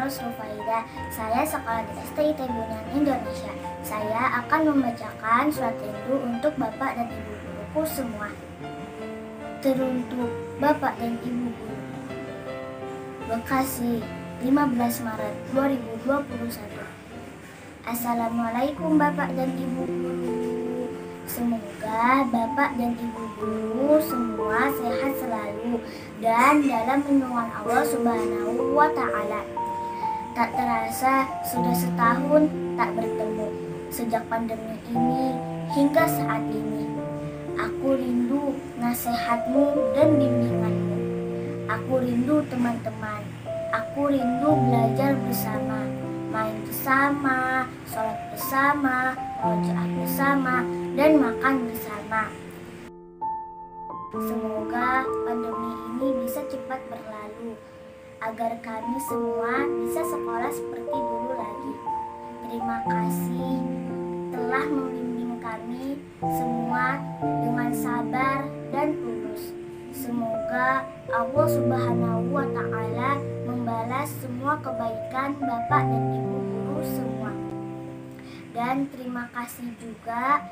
Faros Rufaidah. Saya sekolah di STIT Bunyan Indonesia. Saya akan membacakan surat rindu untuk Bapak dan Ibu guruku semua. Teruntuk Bapak dan Ibu guru. Bekasi, 15 Maret 2021. Assalamualaikum Bapak dan Ibu guru. Semoga Bapak dan Ibu guru semua sehat selalu dan dalam lindungan Allah Subhanahu wa Ta'ala. Tak terasa sudah setahun tak bertemu sejak pandemi ini hingga saat ini. Aku rindu nasihatmu dan bimbinganmu. Aku rindu teman-teman. Aku rindu belajar bersama, main bersama, sholat bersama, rojaah bersama, dan makan bersama. Semoga pandemi ini bisa cepat berlalu, agar kami semua bisa sekolah seperti dulu lagi. Terima kasih telah membimbing kami semua dengan sabar dan tulus. Semoga Allah Subhanahu wa Ta'ala membalas semua kebaikan Bapak dan Ibu guru semua. Dan terima kasih juga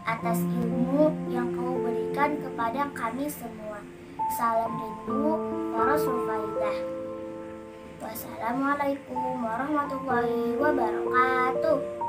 atas ilmu yang kau berikan kepada kami semua. Salam rindu, Faros Rufaidah. Wassalamualaikum warahmatullahi wabarakatuh.